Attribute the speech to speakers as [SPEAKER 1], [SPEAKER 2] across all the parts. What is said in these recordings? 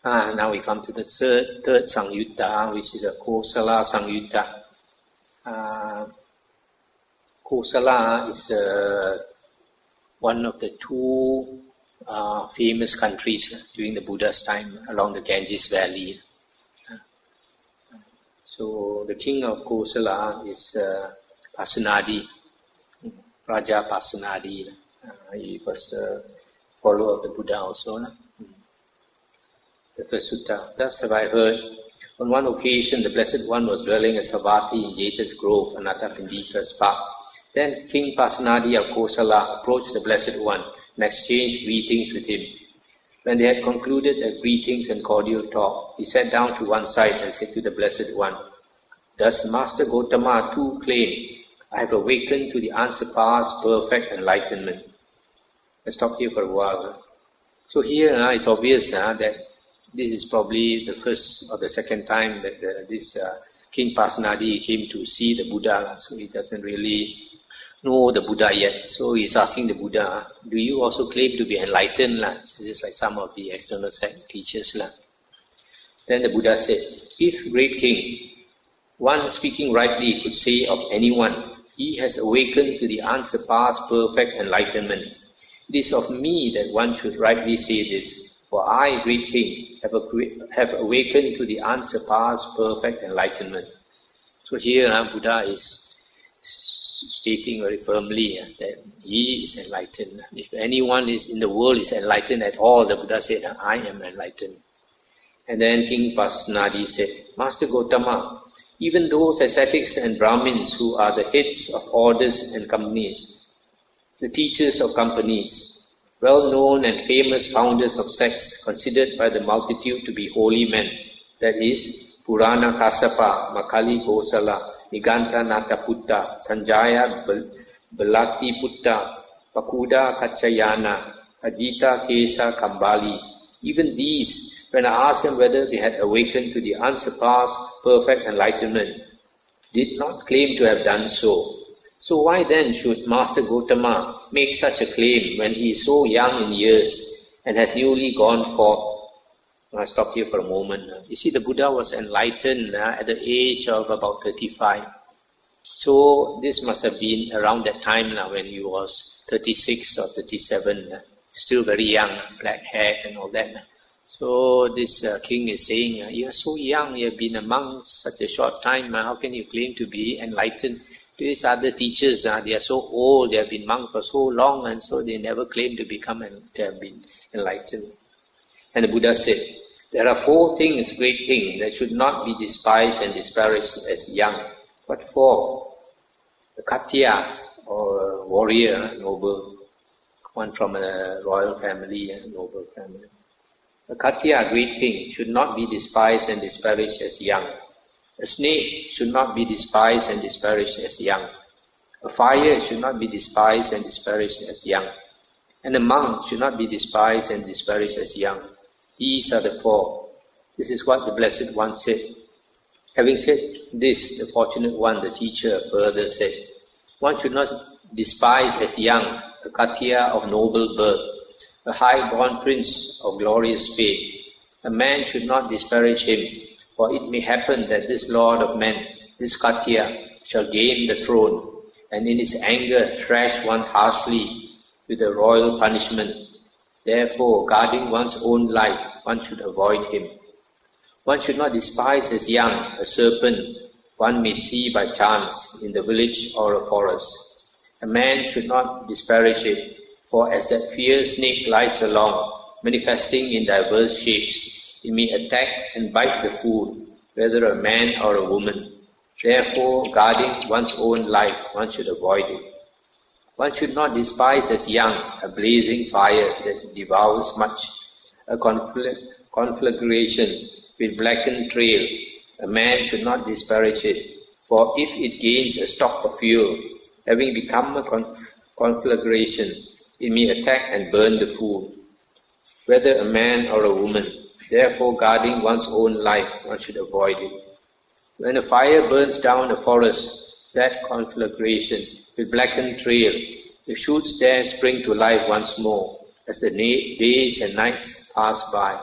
[SPEAKER 1] Now we come to the third Sangyutta, which is a Kosala Sangyutta. Kosala is one of the two famous countries during the Buddha's time along the Ganges Valley. So the king of Kosala is Pasenadi, Raja Pasenadi. He was a follower of the Buddha also. The first sutta. Thus have I heard, on one occasion the Blessed One was dwelling at Savatthi in Jeta's Grove, Anathapindika's park. Then King Pasenadi of Kosala approached the Blessed One and exchanged greetings with him. When they had concluded their greetings and cordial talk, he sat down to one side and said to the Blessed One, "Does Master Gotama too claim, I have awakened to the unsurpassed perfect enlightenment?" Let's stop here for a while. So here it's obvious that this is probably the first or the second time that this King Pasenadi came to see the Buddha. So he doesn't really know the Buddha yet. So he's asking the Buddha, do you also claim to be enlightened? So just like some of the external sect teachers. Then the Buddha said, if great king, one speaking rightly could say of anyone, he has awakened to the unsurpassed perfect enlightenment. It is of me that one should rightly say this. For I, great king, have awakened to the unsurpassed perfect enlightenment. So here Buddha is stating very firmly that he is enlightened. If anyone is in the world is enlightened at all, the Buddha said, I am enlightened. And then King Pasenadi said, Master Gotama, even those ascetics and Brahmins who are the heads of orders and companies, the teachers of companies, well-known and famous founders of sects considered by the multitude to be holy men, that is, Purana Kassapa, Makali Kosala, Niganta Nataputta, Sanjaya Belati Putta, Pakuda Kachayana, Ajita Kesa Kambali. Even these, when I asked them whether they had awakened to the unsurpassed perfect enlightenment, did not claim to have done so. So why then should Master Gotama make such a claim when he is so young in years and has newly gone forth? I'll stop here for a moment. You see, the Buddha was enlightened at the age of about 35. So this must have been around that time when he was 36 or 37. Still very young, black hair and all that. So this king is saying, you are so young, you have been a monk such a short time. How can you claim to be enlightened? These other teachers, they are so old, they have been monks for so long, and so they never claim to have been enlightened. And the Buddha said, there are 4 things, great king, that should not be despised and disparaged as young. What 4? The Khattiya, or a warrior, noble, one from a royal family, a noble family. The Khattiya, great king, should not be despised and disparaged as young. A snake should not be despised and disparaged as young. A fire should not be despised and disparaged as young. And a monk should not be despised and disparaged as young. These are the 4. This is what the Blessed One said. Having said this, the Fortunate One, the teacher, further said, one should not despise as young a Khattiya of noble birth, a high-born prince of glorious fame. A man should not disparage him, for it may happen that this Lord of men, this Khattiya, shall gain the throne, and in his anger thrash one harshly with a royal punishment. Therefore, guarding one's own life, one should avoid him. One should not despise as young a serpent one may see by chance in the village or a forest. A man should not disparage it, for as that fierce snake glides along, manifesting in diverse shapes, it may attack and bite the food, whether a man or a woman. Therefore, guarding one's own life, one should avoid it. One should not despise as young a blazing fire that devours much, a conflagration with blackened trail. A man should not disparage it, for if it gains a stock of fuel, having become a conflagration, it may attack and burn the food, whether a man or a woman. Therefore, guarding one's own life, one should avoid it. When a fire burns down a forest, that conflagration with blackened trail, the shoots there spring to life once more as the days and nights pass by.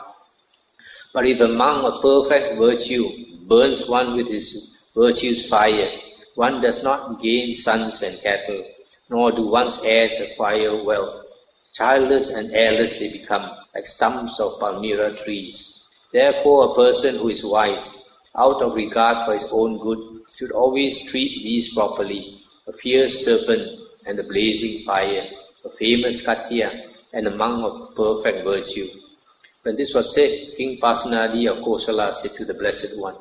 [SPEAKER 1] But if a monk of perfect virtue burns one with his virtue's fire, one does not gain sons and cattle, nor do one's heirs acquire wealth. Childless and heirless they become, like stumps of palmyra trees. Therefore a person who is wise, out of regard for his own good, should always treat these properly: a fierce serpent and the blazing fire, a famous Katya and a monk of perfect virtue. When this was said, King Pasenadi of Kosala said to the Blessed One,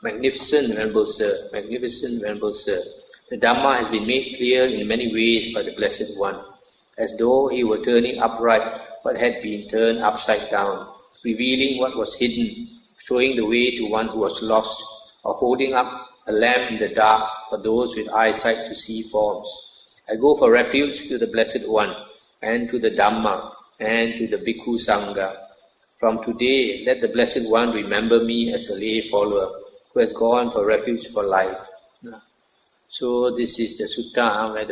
[SPEAKER 1] Magnificent Venerable Sir, magnificent Venerable Sir, the Dhamma has been made clear in many ways by the Blessed One, as though he were turning upright what had been turned upside down, revealing what was hidden, showing the way to one who was lost, or holding up a lamp in the dark for those with eyesight to see forms. I go for refuge to the Blessed One, and to the Dhamma, and to the Bhikkhu Sangha. From today, let the Blessed One remember me as a lay follower who has gone for refuge for life. So this is the sutta where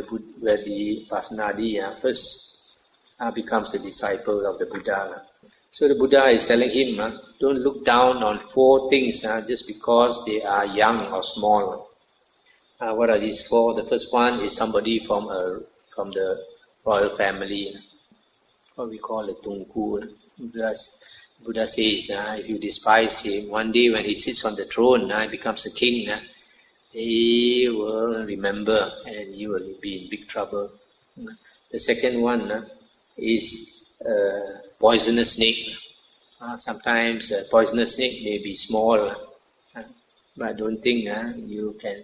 [SPEAKER 1] the Pasenadi first becomes a disciple of the Buddha. So the Buddha is telling him, don't look down on 4 things just because they are young or small. What are these 4? The first one is somebody from the royal family, what we call a Tungku. Buddha says, if you despise him, one day when he sits on the throne, he becomes a king, he will remember and he will be in big trouble. The second one is poisonous snake. Sometimes a poisonous snake may be small, but I don't think you can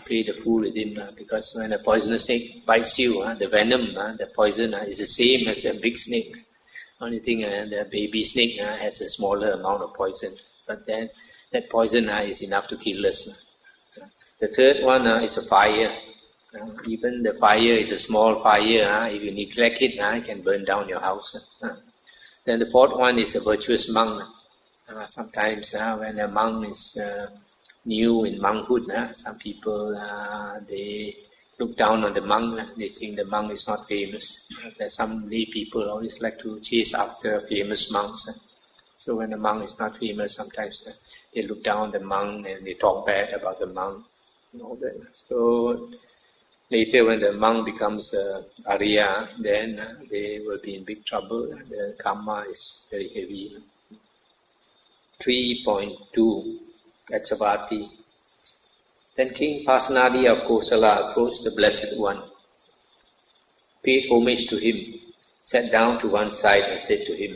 [SPEAKER 1] play the fool with him, because when a poisonous snake bites you, the venom, the poison is the same as a big snake. Only thing, the baby snake has a smaller amount of poison, but then that poison is enough to kill us. The third one is a fire. Even the fire is a small fire. If you neglect it, it can burn down your house. Then the fourth one is a virtuous monk. Sometimes when a monk is new in monkhood, some people they look down on the monk. They think the monk is not famous. There's some lay people always like to chase after famous monks. So when the monk is not famous, sometimes they look down on the monk and they talk bad about the monk and all that. So later when the monk becomes Arya, then they will be in big trouble. The karma is very heavy. 3.2 at Savatthi. Then King Pasenadi of Kosala approached the Blessed One, paid homage to him, sat down to one side and said to him,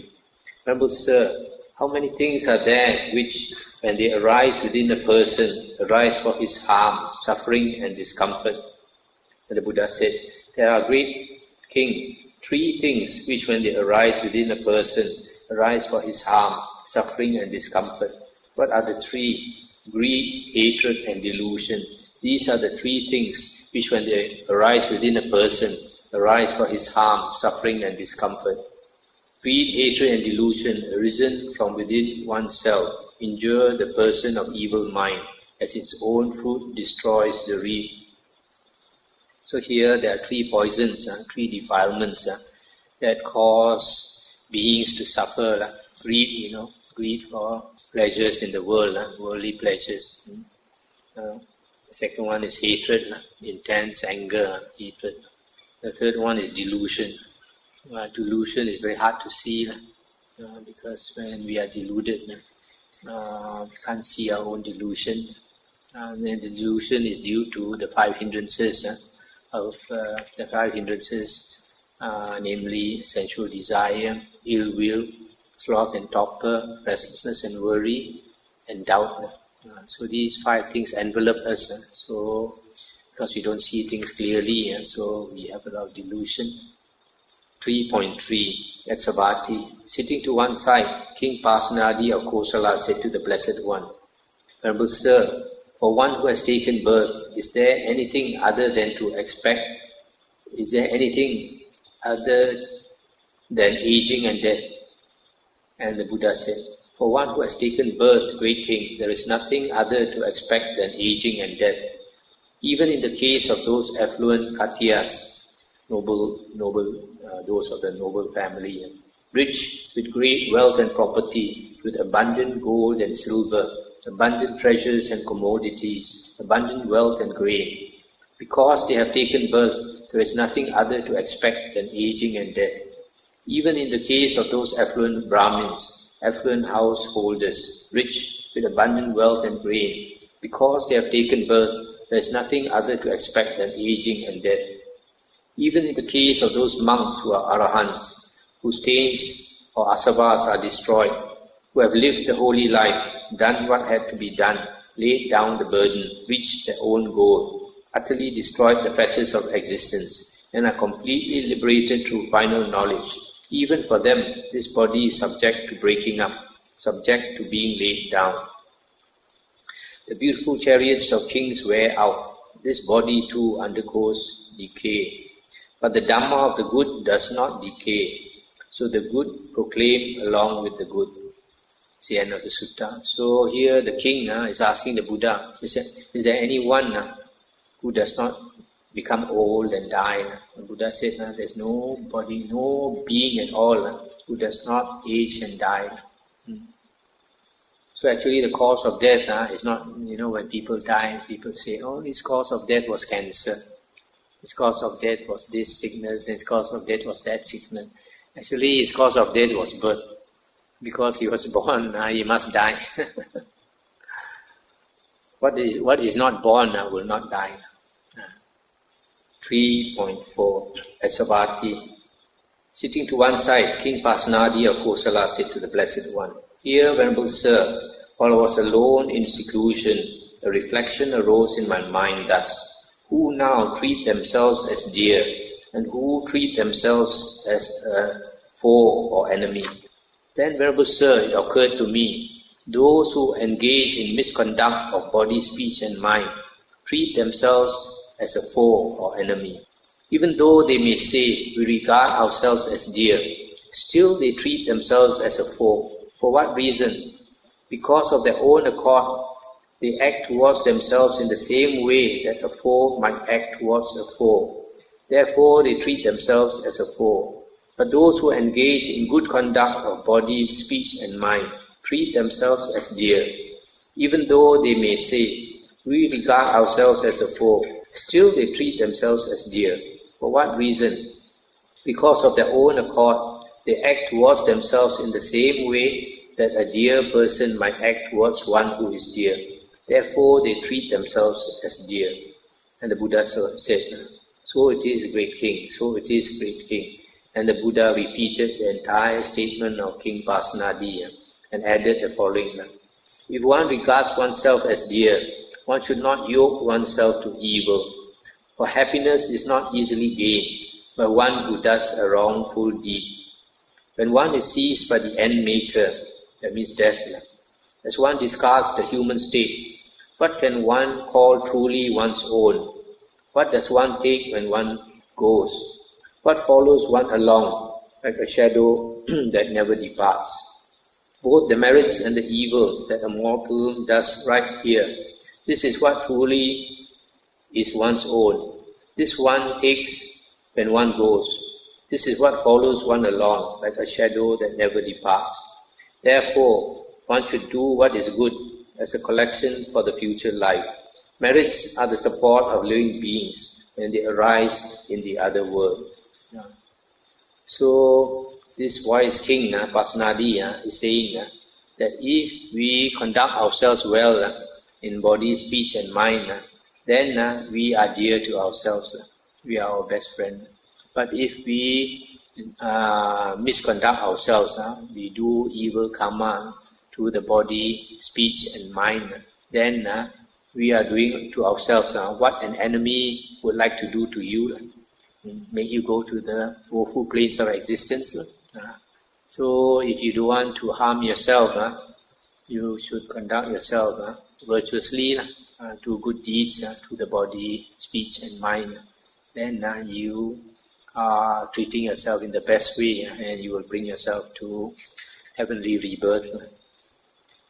[SPEAKER 1] Venerable Sir, how many things are there which, when they arise within a person, arise for his harm, suffering and discomfort? And the Buddha said, there are, great King, 3 things which, when they arise within a person, arise for his harm, suffering and discomfort. What are the 3? Greed, hatred and delusion. These are the 3 things which, when they arise within a person, arise for his harm, suffering and discomfort. Greed, hatred and delusion, arisen from within oneself, injure the person of evil mind, as its own fruit destroys the reed. So here there are 3 poisons, 3 defilements that cause beings to suffer. Greed, greed for pleasures in the world, worldly pleasures. The second one is hatred, intense anger, hatred. The third one is delusion. Delusion is very hard to see because when we are deluded, we can't see our own delusion. And the delusion is due to the 5 hindrances the 5 hindrances, namely sensual desire, ill will, sloth and torpor, restlessness and worry, and doubt. So these 5 things envelop us. So because we don't see things clearly, so we have a lot of delusion. 3.3 at Savatthi. Sitting to one side, King Pasenadi of Kosala said to the Blessed One, Venerable Sir, for one who has taken birth, is there anything other than to expect? Is there anything other than aging and death? And the Buddha said, for one who has taken birth, great king, there is nothing other to expect than aging and death. Even in the case of those affluent Katyas, those of the noble family, rich with great wealth and property, with abundant gold and silver, abundant treasures and commodities, abundant wealth and grain. Because they have taken birth, there is nothing other to expect than aging and death. Even in the case of those affluent Brahmins, affluent householders, rich with abundant wealth and grain, because they have taken birth, there is nothing other to expect than aging and death. Even in the case of those monks who are arahants, whose stains or asavas are destroyed, who have lived the holy life, done what had to be done, laid down the burden, reached their own goal, utterly destroyed the fetters of existence, and are completely liberated through final knowledge. Even for them, this body is subject to breaking up, subject to being laid down. The beautiful chariots of kings wear out. This body too undergoes decay. But the Dhamma of the good does not decay. So the good proclaim along with the good. It's the end of the sutta. So here the king is asking the Buddha, is there anyone who does not become old and die? The Buddha said, there's no body, no being at all who does not age and die. So actually the cause of death is not, when people die, people say, oh, his cause of death was cancer. His cause of death was this sickness, his cause of death was that sickness. Actually his cause of death was birth. Because he was born, he must die. What is not born will not die. 3.4 At Savatthi, sitting to one side, King Pasenadi of Kosala said to the Blessed One, Dear Venerable Sir, while I was alone in seclusion, a reflection arose in my mind thus, who now treat themselves as dear, and who treat themselves as a foe or enemy. Then, Venerable Sir, it occurred to me, those who engage in misconduct of body, speech and mind treat themselves as a foe or enemy. Even though they may say, we regard ourselves as dear, still they treat themselves as a foe. For what reason? Because of their own accord, they act towards themselves in the same way that a foe might act towards a foe. Therefore, they treat themselves as a foe. But those who engage in good conduct of body, speech and mind treat themselves as dear. Even though they may say, we regard ourselves as a foe, still they treat themselves as dear. For what reason? Because of their own accord, they act towards themselves in the same way that a dear person might act towards one who is dear. Therefore, they treat themselves as dear. And the Buddha said, so it is, great king, so it is, great king. And the Buddha repeated the entire statement of King Pasenadi and added the following. If one regards oneself as dear, one should not yoke oneself to evil. For happiness is not easily gained by one who does a wrongful deed. When one is seized by the end maker, that means death, as one discards the human state, what can one call truly one's own? What does one take when one goes? What follows one along like a shadow that never departs? Both the merits and the evil that a mortal does right here, this is what truly is one's own. This one takes when one goes. This is what follows one along like a shadow that never departs. Therefore, one should do what is good as a collection for the future life. Merits are the support of living beings when they arise in the other world. So, this wise king, Pasenadi, is saying that if we conduct ourselves well in body, speech and mind, then we are dear to ourselves. We are our best friend. But if we misconduct ourselves, we do evil karma to the body, speech and mind, then we are doing to ourselves what an enemy would like to do to you, make you go to the woeful plains of existence. So if you don't want to harm yourself, you should conduct yourself virtuously, do good deeds to the body, speech and mind. Then you are treating yourself in the best way and you will bring yourself to heavenly rebirth.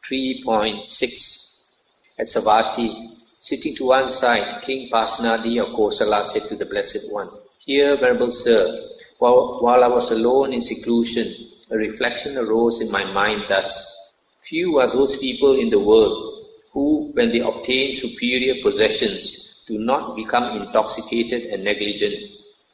[SPEAKER 1] 3.6 At Savatthi, sitting to one side, King Pasenadi of Kosala said to the Blessed One, Dear Venerable Sir, while I was alone in seclusion, a reflection arose in my mind thus, Few are those people in the world who, when they obtain superior possessions, do not become intoxicated and negligent,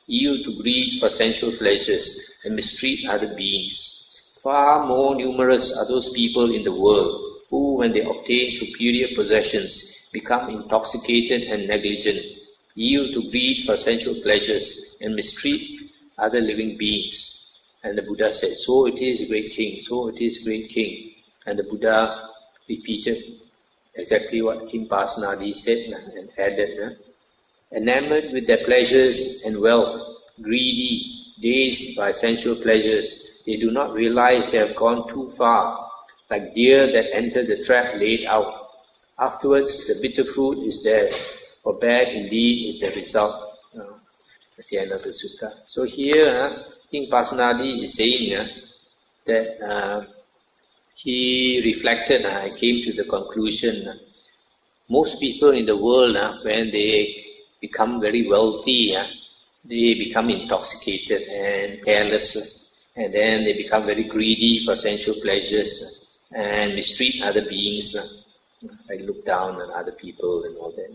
[SPEAKER 1] yield to greed for sensual pleasures, and mistreat other beings. Far more numerous are those people in the world who, when they obtain superior possessions, become intoxicated and negligent, yield to greed for sensual pleasures, and mistreat other living beings. And the Buddha said, so it is, great king, so it is, great king. And the Buddha repeated exactly what King Pasenadi said and added, enamored with their pleasures and wealth, greedy, dazed by sensual pleasures, they do not realize they have gone too far, like deer that enter the trap laid out. Afterwards, the bitter fruit is theirs, for bad indeed is the result. That's the end of the sutta. So here, King Pasenadi is saying that he reflected and came to the conclusion most people in the world, when they become very wealthy, they become intoxicated and careless, and then they become very greedy for sensual pleasures and mistreat other beings, like look down on other people and all that.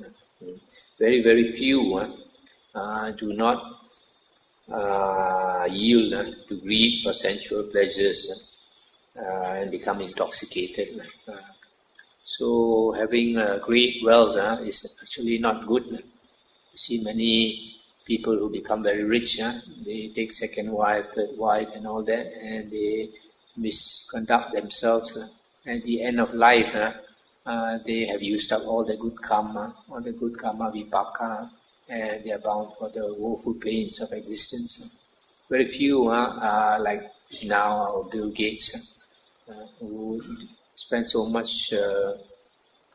[SPEAKER 1] Very, very few do not yield to greed for sensual pleasures and become intoxicated. So having great wealth is actually not good. You see many people who become very rich, they take second wife, third wife and all that, and they misconduct themselves. At the end of life, they have used up all the good karma vipaka, and they are bound for the woeful plains of existence. Very few are like now our Bill Gates, who spend so much,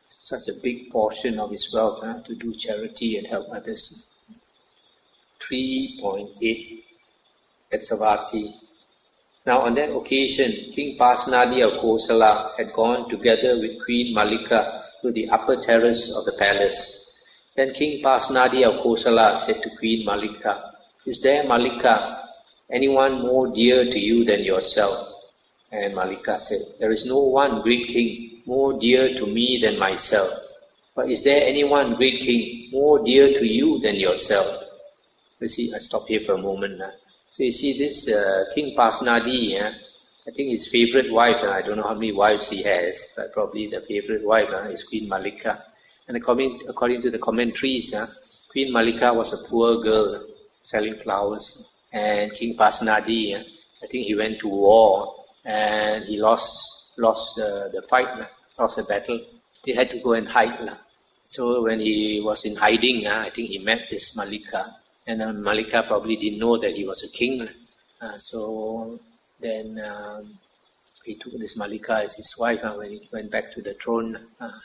[SPEAKER 1] such a big portion of his wealth to do charity and help others. 3.8 at Savatthi. Now on that occasion, King Pasenadi of Kosala had gone together with Queen Mallika to the upper terrace of the palace. Then King Pasenadi of Kosala said to Queen Mallika, "Is there, Mallika, anyone more dear to you than yourself?" And Mallika said, "There is no one, great king, more dear to me than myself. But is there anyone, great king, more dear to you than yourself?" You see, I stop here for a moment. So you see this King Pasenadi, I think his favorite wife, I don't know how many wives he has, but probably the favorite wife is Queen Mallika. And according to the commentaries, Queen Mallika was a poor girl selling flowers. And King Pasenadi, I think he went to war and he lost the fight, lost the battle. He had to go and hide. So when he was in hiding, I think he met this Mallika. And Mallika probably didn't know that he was a king. So then he took this Mallika as his wife when he went back to the throne.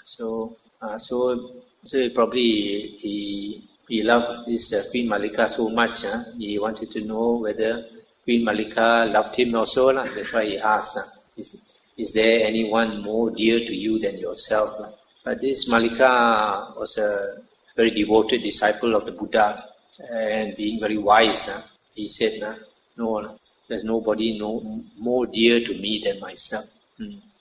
[SPEAKER 1] So he loved this Queen Mallika so much. He wanted to know whether Queen Mallika loved him also. That's why he asked, is there anyone more dear to you than yourself? But this Mallika was a very devoted disciple of the Buddha. And being very wise, he said, no, there's nobody more dear to me than myself.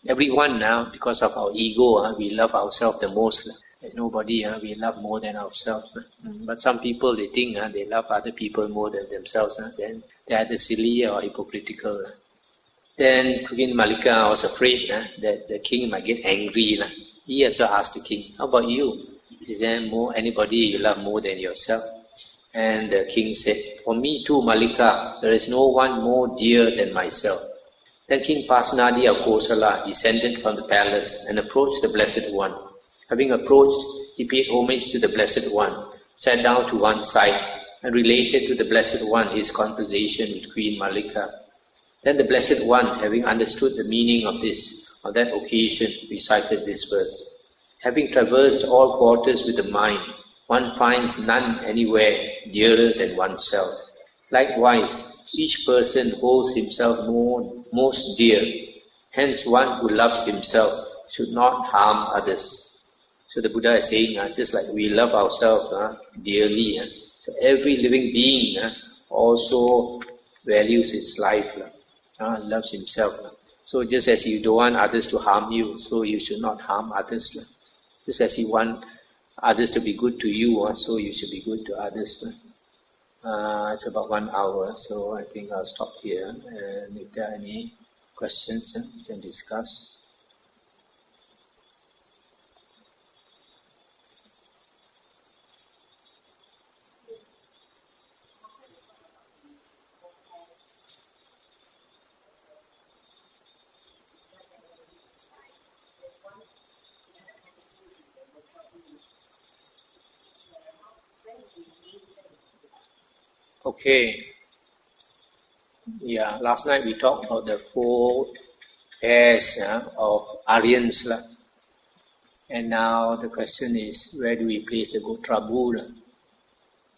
[SPEAKER 1] Everyone now, because of our ego, we love ourselves the most. There's nobody we love more than ourselves. But some people, they think they love other people more than themselves. Then they're either silly or hypocritical. Then Queen Mallika was afraid that the king might get angry. He also asked the king, "How about you? Is there anybody you love more than yourself?" And the king said, "For me too, Mallika, there is no one more dear than myself." Then King Pasenadi of Kosala descended from the palace and approached the Blessed One. Having approached, he paid homage to the Blessed One, sat down to one side, and related to the Blessed One his conversation with Queen Mallika. Then the Blessed One, having understood the meaning of this, on that occasion recited this verse: "Having traversed all quarters with the mind, one finds none anywhere dearer than oneself. Likewise, each person holds himself most dear. Hence, one who loves himself should not harm others." So the Buddha is saying, just like we love ourselves dearly, so every living being also values its life, loves himself. So just as you don't want others to harm you, so you should not harm others. Just as you want others to be good to you, so you should be good to others. It's about 1 hour, so I think I'll stop here. And if there are any questions, we can discuss. Okay. Yeah, last night we talked about the 4 pairs of Aryans. And now the question is, where do we place the Gotrabu?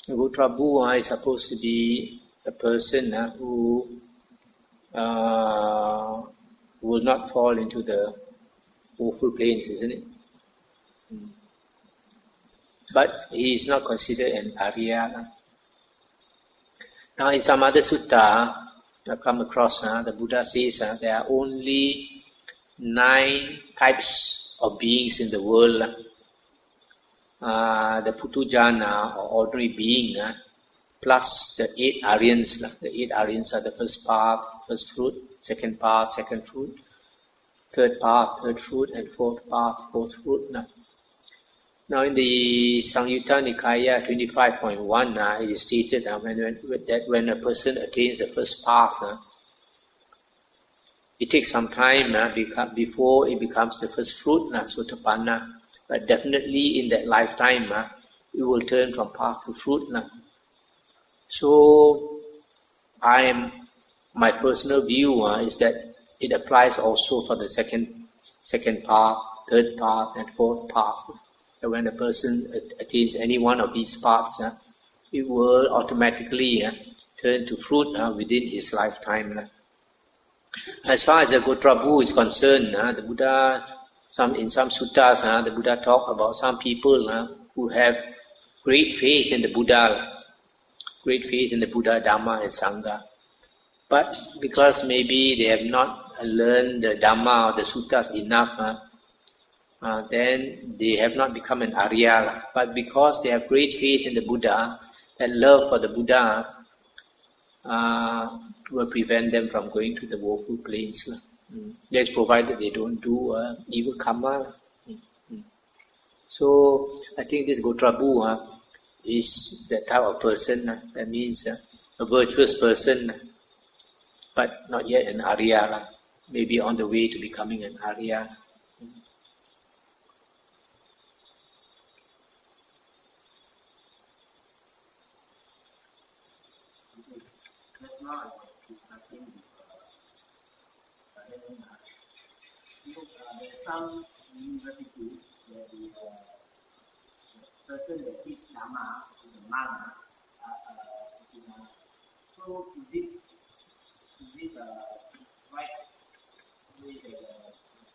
[SPEAKER 1] The Gotrabu is supposed to be a person who will not fall into the woeful plains, isn't it? But he is not considered an Arya. Now in some other sutta I've come across, the Buddha says there are only 9 types of beings in the world. The Putujana or ordinary being plus the 8 Aryans. The 8 Aryans are the first path, first fruit, second path, second fruit, third path, third fruit, and fourth path, fourth fruit. Now in the Samyutta Nikaya 25.1, it is stated that when a person attains the first path, it takes some time before it becomes the first fruit, Sotapanna. But definitely in that lifetime, it will turn from path to fruit. So my personal view is that it applies also for the second path, third path, and fourth path. And when a person attains any one of these paths, it will automatically turn to fruit within his lifetime. As far as the Gotrabu is concerned, the Buddha, in some suttas, the Buddha talk about some people who have great faith in the Buddha, great faith in the Buddha, Dhamma, and Sangha. But because maybe they have not learned the Dhamma or the suttas enough, then they have not become an Arya. But because they have great faith in the Buddha and love for the Buddha, will prevent them from going to the woeful plains. That's provided they don't do evil karma. So I think this Gotrabu is that type of person. That means a virtuous person, but not yet an Arya. Maybe on the way to becoming an Arya.
[SPEAKER 2] Some universities where the person that teach Dhamma is a monk. So is it right way that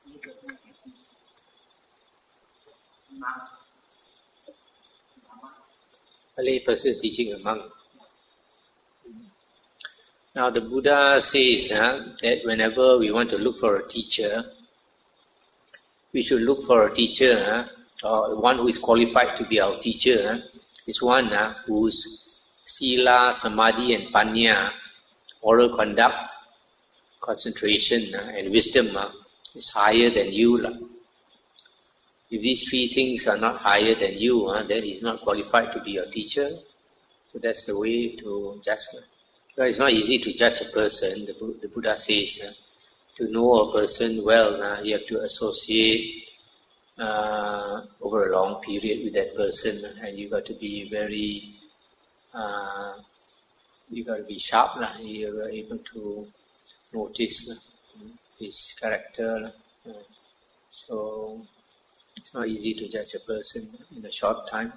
[SPEAKER 2] any person can teach monk Dhamma?
[SPEAKER 1] A lay person teaching a monk. Now the Buddha says that whenever we want to look for a teacher, we should look for a teacher, or one who is qualified to be our teacher, is one whose sila, samadhi, and panya, oral conduct, concentration, and wisdom is higher than you. If these 3 things are not higher than you, then he's not qualified to be your teacher. So that's the way to judge. Well, it's not easy to judge a person. The Buddha says, to know a person well, you have to associate over a long period with that person, and you got to be very, you got to be sharp. You are able to notice his character. So it's not easy to judge a person in a short time.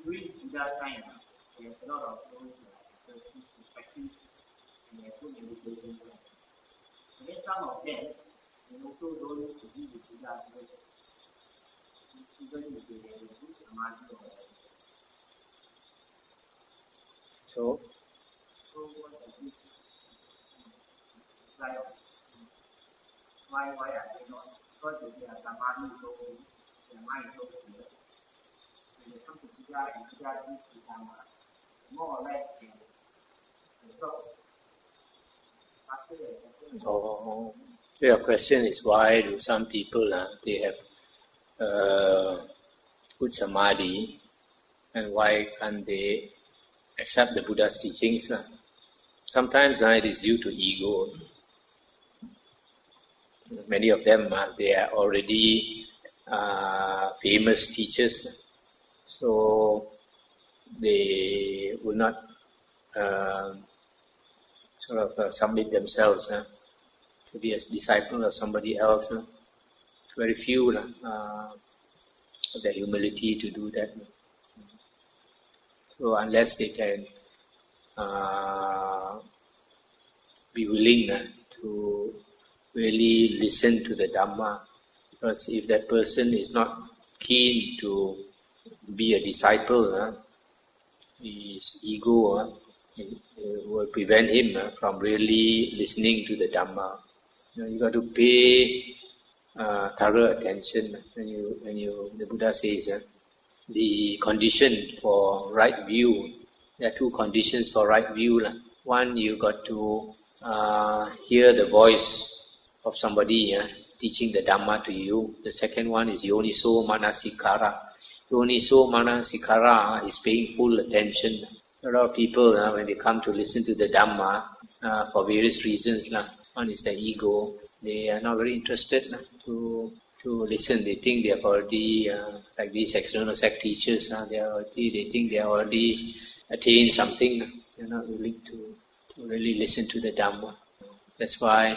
[SPEAKER 2] During Buddha time, there's a lot of those perspectives and there's so many meditation. And then some of them, they also don't agree with Buddha even if they have a good samadhi or whatever.
[SPEAKER 1] So
[SPEAKER 2] what does this imply? Why are they not? Because they are samadhi so weak, their mind so clear. When they come to Buddha and Buddha teaches the Dhamma, more or less they stop.
[SPEAKER 1] Oh, so your question is why do some people they have good samadhi, and why can't they accept the Buddha's teachings? Sometimes it is due to ego. Many of them they are already famous teachers, so they will not submit themselves to be a disciple of somebody else. Very few have the humility to do that. So unless they can be willing to really listen to the Dhamma, because if that person is not keen to be a disciple, his ego will prevent him from really listening to the Dhamma. You got to pay thorough attention when the Buddha says the condition for right view. There are two conditions for right view. One, you got to hear the voice of somebody teaching the Dhamma to you. The second one is yoniso manasikara. Yoniso manasikara is paying full attention. A lot of people, when they come to listen to the Dhamma, for various reasons, one is the ego. They are not very interested to listen. They think they have already, like these external sect teachers, they think they have already attained something. They are not willing to really listen to the Dhamma. That's why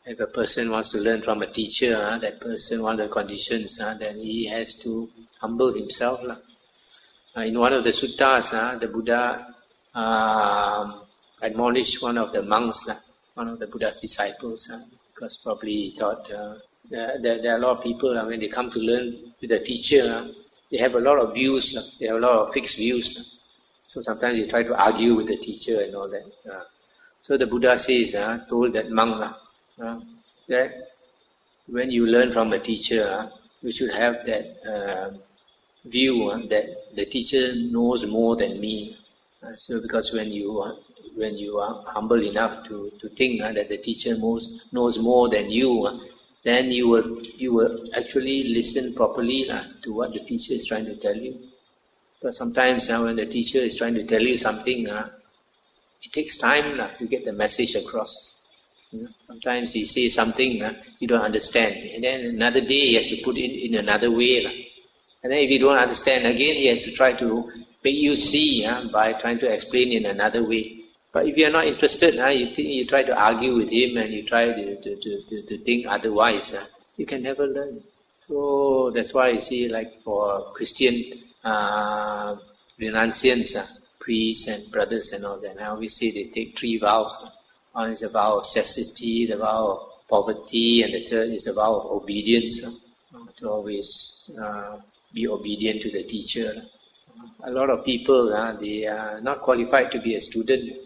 [SPEAKER 1] if a person wants to learn from a teacher, that person, one of the conditions, then he has to humble himself. In one of the suttas, the Buddha admonished one of the monks, one of the Buddha's disciples, because probably he thought there are a lot of people, when they come to learn with a teacher, they have a lot of views, they have a lot of fixed views. So sometimes they try to argue with the teacher and all that. So the Buddha says, told that monk, that when you learn from a teacher, you should have that view that the teacher knows more than me. So because when you are humble enough to think that the teacher knows more than you, then you will actually listen properly to what the teacher is trying to tell you. But sometimes when the teacher is trying to tell you something, it takes time to get the message across. Sometimes he says something you don't understand, and then another day he has to put it in another way. And then if you don't understand, again he has to try to make you see by trying to explain in another way. But if you are not interested, you try to argue with him and you try to think otherwise, you can never learn. So that's why you see, like for Christian renunciants, priests and brothers and all that, now we see they take 3 vows. One is the vow of chastity, the vow of poverty, and the third is the vow of obedience, to always be obedient to the teacher. A lot of people, they are not qualified to be a student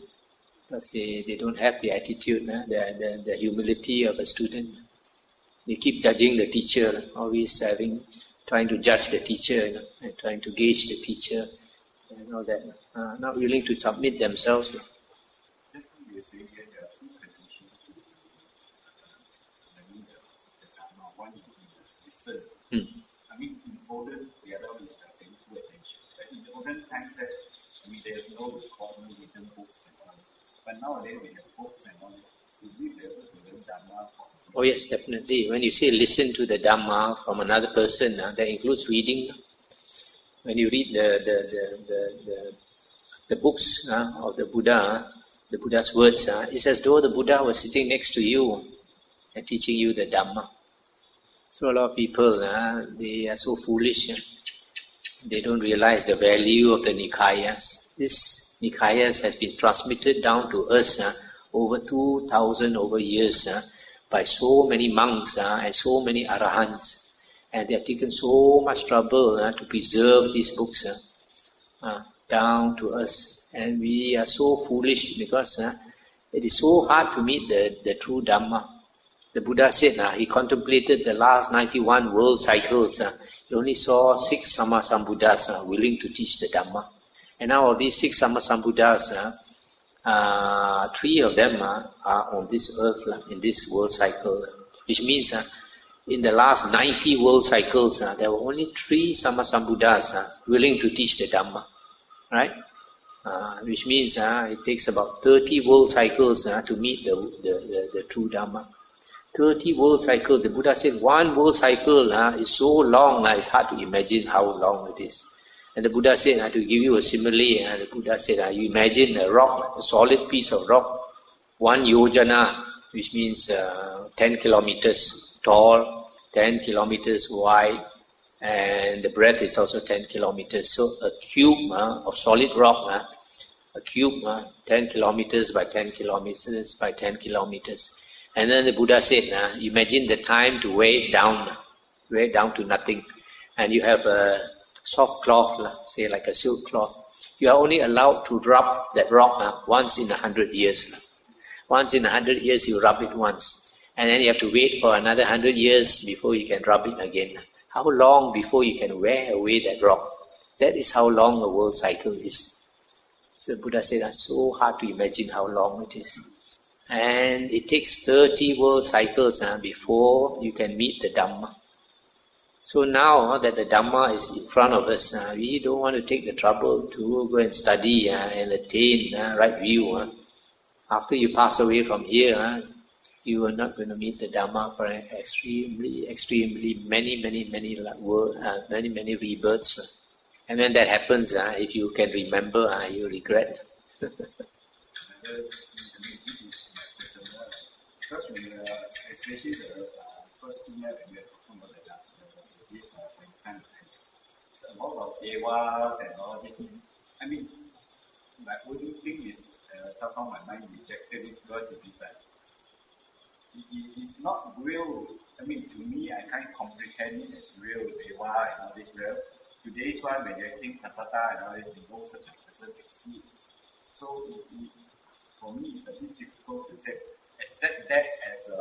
[SPEAKER 1] because they don't have the attitude, the humility of a student. They keep judging the teacher, always trying to judge the teacher, and trying to gauge the teacher and all that, not willing to submit themselves.
[SPEAKER 3] I mean, in olden, the other is paying full attention. But in the olden times, there's no recording written books and all. But nowadays, we have books and all. Will we be able to learn Dhamma from?
[SPEAKER 1] Oh yes, definitely. When you say listen to the Dhamma from another person, that includes reading. When you read the books of the Buddha, the Buddha's words, it's as though the Buddha was sitting next to you and teaching you the Dhamma. So a lot of people, they are so foolish. They don't realize the value of the Nikayas. This Nikayas has been transmitted down to us over 2,000 years by so many monks and so many arahants. And they have taken so much trouble to preserve these books down to us. And we are so foolish because it is so hard to meet the true Dhamma. The Buddha said he contemplated the last 91 world cycles. He only saw 6 Sammasambuddhas willing to teach the Dhamma. And now of these 6 Sammasambuddhas, 3 of them are on this earth, in this world cycle. Which means in the last 90 world cycles, there were only 3 Sammasambuddhas willing to teach the Dhamma. Right? Which means it takes about 30 world cycles to meet the true Dhamma. 30 world cycles. The Buddha said 1 world cycle is so long, it's hard to imagine how long it is. And the Buddha said, to give you a simile, the Buddha said, you imagine a rock, a solid piece of rock, 1 yojana, which means 10 kilometers tall, 10 kilometers wide, and the breadth is also 10 kilometers. So a cube of solid rock, a cube 10 kilometers by 10 kilometers by 10 kilometers. And then the Buddha said, imagine the time to weigh it down to nothing. And you have a soft cloth, say like a silk cloth. You are only allowed to rub that rock once in 100 years. Once in 100 years you rub it once. And then you have to wait for another 100 years before you can rub it again. How long before you can wear away that rock? That is how long a world cycle is. So the Buddha said, that's so hard to imagine how long it is. And it takes 30 world cycles before you can meet the Dhamma. So now that the Dhamma is in front of us, we don't want to take the trouble to go and study and attain right view. After you pass away from here, you are not going to meet the Dhamma for extremely many rebirths. And when that happens, if you can remember, you regret.
[SPEAKER 3] Because especially the first 2 years when we are talking about this kind of thing, it's a lot of devas and all this. I mean, my only thing is somehow my mind rejected it because it's not real. I mean, to me, I can't comprehend it as real deva and all this real. Today's one, when you think Kasata and all this, we know such a person exists. So for me, it's a bit difficult to accept that as a...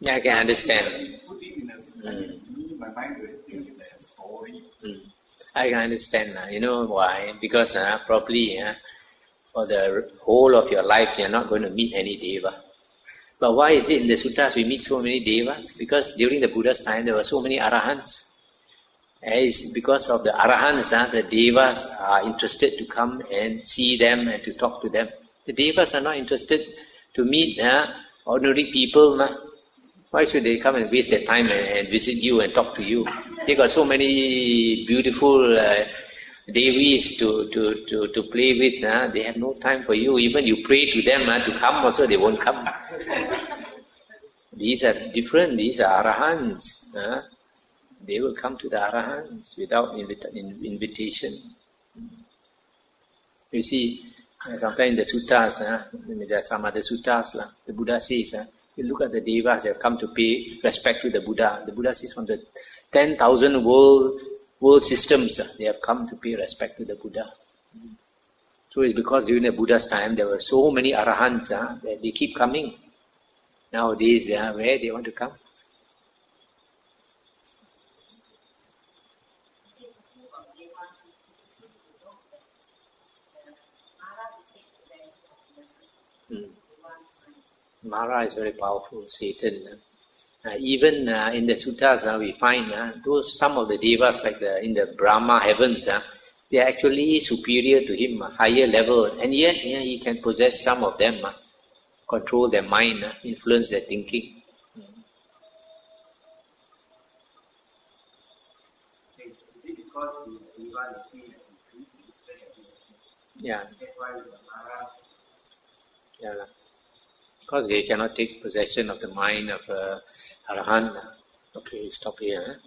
[SPEAKER 1] Yeah, I can understand.
[SPEAKER 3] Put it in a... my mind will still be like a story.
[SPEAKER 1] I can understand. You know why? Because probably for the whole of your life, you're not going to meet any deva. But why is it in the sutras we meet so many devas? Because during the Buddha's time, there were so many arahants. It's because of the arahants, the devas are interested to come and see them and to talk to them. The devas are not interested to meet ordinary people. Why should they come and waste their time and visit you and talk to you? They got so many beautiful devis to play with. They have no time for you. Even you pray to them to come also, they won't come. These are different. These are arahants. They will come to the arahants without invitation. You see, sometimes in the suttas, there are some other suttas, the Buddha says, you look at the devas, they have come to pay respect to the Buddha. The Buddha says from the 10,000 world systems, they have come to pay respect to the Buddha. So it's because during the Buddha's time, there were so many arahants that they keep coming. Nowadays, where they want to come? Mara is very powerful, Satan. Even in the suttas, we find some of the devas, like in the Brahma heavens, they are actually superior to him, higher level, and yet he can possess some of them, control their mind, influence their thinking. Yeah. Because they cannot take possession of the mind of Arahant. Okay, stop here.